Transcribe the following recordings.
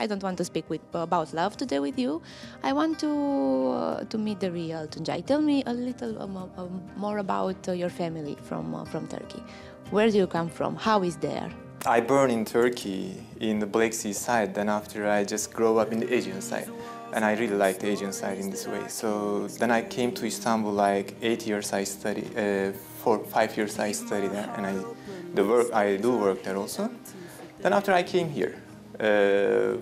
I don't want to speak about love today with you. I want to meet the real Tuncay. Tell me a little more about your family from Turkey. Where do you come from? How is there? I born in Turkey, in the Black Sea side. Then after I just grow up in the Asian side. And I really like the Asian side in this way. So then I came to Istanbul, like 8 years I studied, 5 years I studied there. And I do work there also. Then after I came here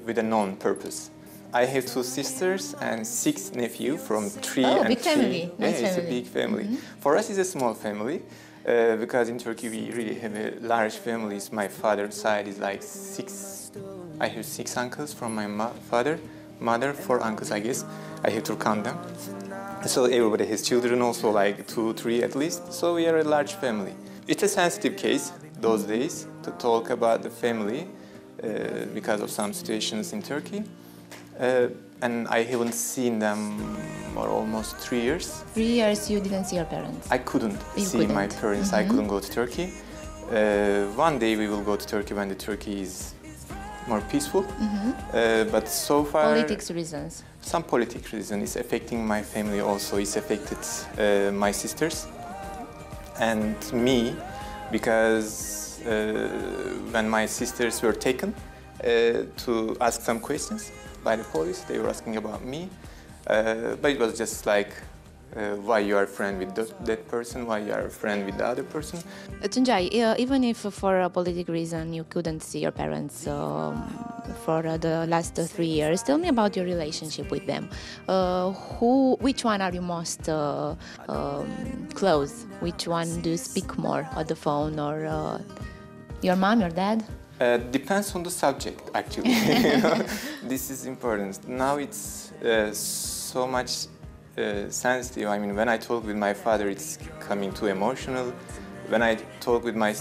with a known purpose. I have 2 sisters and 6 nephews from 3 and 3. Big family. Yeah, nice it's family. a big family. For us, it's a small family. Because in Turkey we really have a large families. My father's side is like 6. I have 6 uncles from my mother, 4 uncles I guess. I have to count them. So everybody has children also, like 2, 3 at least. So we are a large family. It's a sensitive case those days to talk about the family because of some situations in Turkey. And I haven't seen them for almost 3 years. 3 years you didn't see your parents? I couldn't see my parents. I couldn't go to Turkey. One day we will go to Turkey when the Turkey is more peaceful. But so far... Politics reasons. Some political reason is affecting my family also. It's affected my sisters and me, because when my sisters were taken to ask some questions by the police, they were asking about me, but it was just like, why you are a friend with that person, why you are a friend with the other person. Tuncay, even if for a political reason you couldn't see your parents for the last 3 years, tell me about your relationship with them. Which one are you most close? Which one do you speak more on the phone, or your mom, your dad? Depends on the subject, actually. This is important. Now it's so much sensitive. I mean, when I talk with my father, it's coming too emotional. When I talk with my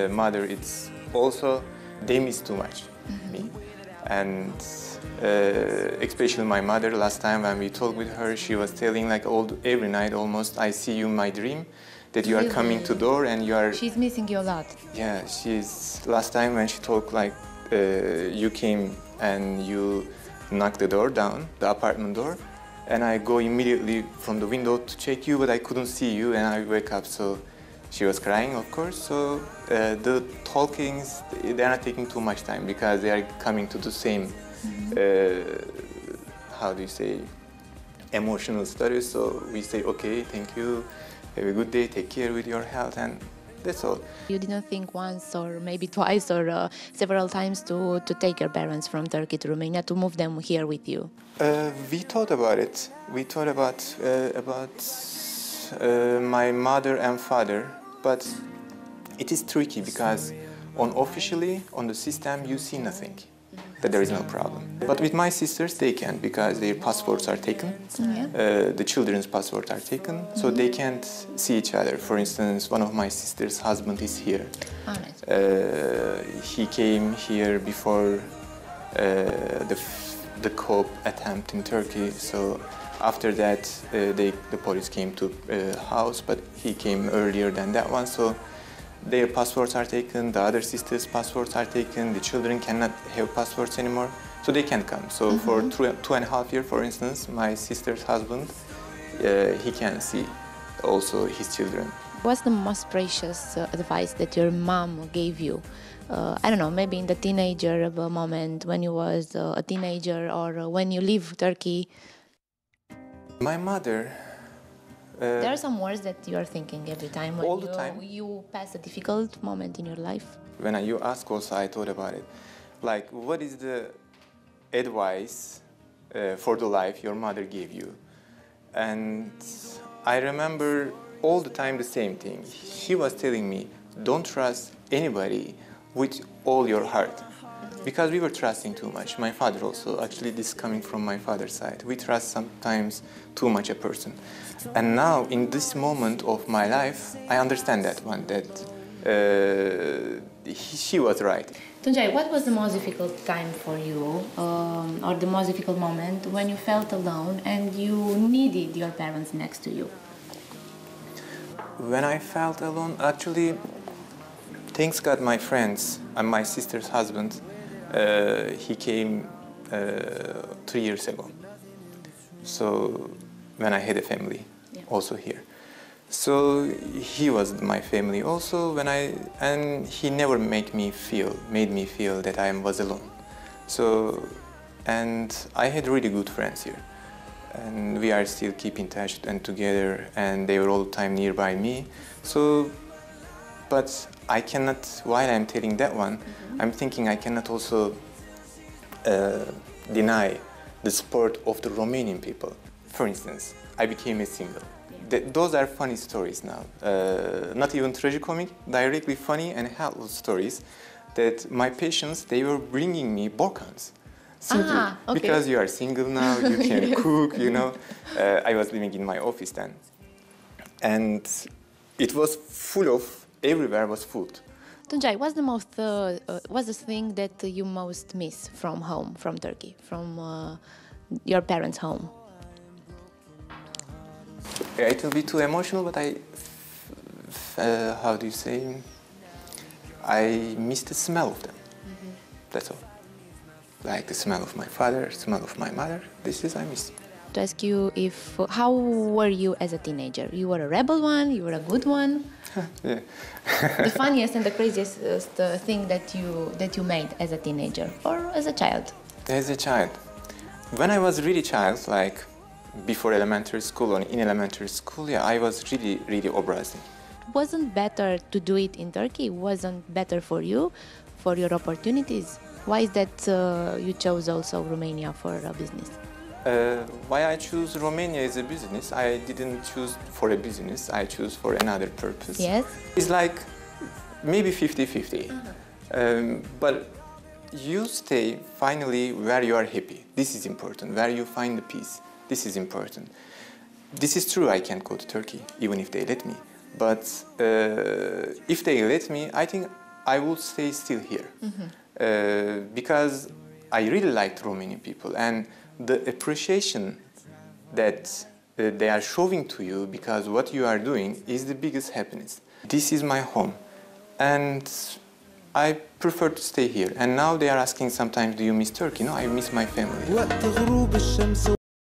mother, it's also, they miss too much me. And especially my mother, last time when we talked with her, she was telling like every night almost, I see you in my dream, that you are coming to door and you are... She's missing you a lot. Yeah, last time when she talked like, you came and you knocked the door down, the apartment door, and I go immediately from the window to check you, but I couldn't see you, and I wake up, so she was crying, of course. So the talkings, they are not taking too much time because they are coming to the same, how do you say, emotional status. So we say, okay, thank you, have a good day, take care with your health, and that's all. You didn't think once or maybe twice or several times to take your parents from Turkey to Romania, to move them here with you? We thought about it. We thought about my mother and father, but it is tricky because officially on the system you see nothing, that there is no problem. But with my sisters they can, because their passports are taken, the children's passports are taken, so they can't see each other. For instance, one of my sister's husband is here. Oh, nice. He came here before the coup attempt in Turkey, so after that the police came to house, but he came earlier than that one, so their passports are taken, the other sisters' passports are taken, the children cannot have passports anymore, so they can't come. So for 2.5 years, for instance, my sister's husband, he can see also his children. What's the most precious advice that your mom gave you? I don't know, maybe in the teenager moment, when you was a teenager, or when you leave Turkey? My mother... there are some words that you are thinking every time when time. You pass a difficult moment in your life? When you ask also, I thought about it. Like, what is the advice for the life your mother gave you? And I remember all the time the same thing. She was telling me, don't trust anybody with all your heart, because we were trusting too much. My father also, actually this is coming from my father's side. We trust sometimes too much a person. And now in this moment of my life, I understand that one, that she was right. Tuncay, what was the most difficult time for you, or the most difficult moment when you felt alone and you needed your parents next to you? When I felt alone, actually, thanks God, my friends and my sister's husband, he came 3 years ago. So when I had a family, also here. So he was my family also and he never made me feel that I was alone. So, and I had really good friends here. And we are still keep in touch and together, and they were all the time nearby me. So, but I cannot, while I'm telling that one, I'm thinking I cannot also deny the support of the Romanian people. For instance, I became a single. Those are funny stories now. Not even tragicomic, directly funny and helpful stories that my patients, they were bringing me Balkans. Simply okay. Because you are single now, you can cook, you know. I was living in my office then. And it was full of, everywhere was food. Tuncay, what's the thing that you most miss from home, from Turkey, from your parents' home? It will be too emotional, but how do you say? I miss the smell of them. That's all. Like the smell of my father, smell of my mother. I miss. To ask you how were you as a teenager? You were a rebel one, you were a good one? Yeah. The funniest and the craziest thing that you made as a teenager or as a child? As a child. When I was really child, like before elementary school or in elementary school, yeah, I was really, really obrazing. Wasn't better to do it in Turkey? Wasn't better for you, for your opportunities? Why is that you chose also Romania for a business? Why I choose Romania as a business? I didn't choose for a business, I choose for another purpose. Yes? It's like maybe 50-50. But you stay finally where you are happy. This is important, where you find the peace. This is important. This is true, I can't go to Turkey, even if they let me. But if they let me, I think I will stay still here. Because I really liked Romanian people, and the appreciation that they are showing to you because what you are doing is the biggest happiness. This is my home, and I prefer to stay here. And now they are asking sometimes, do you miss Turkey? No, I miss my family.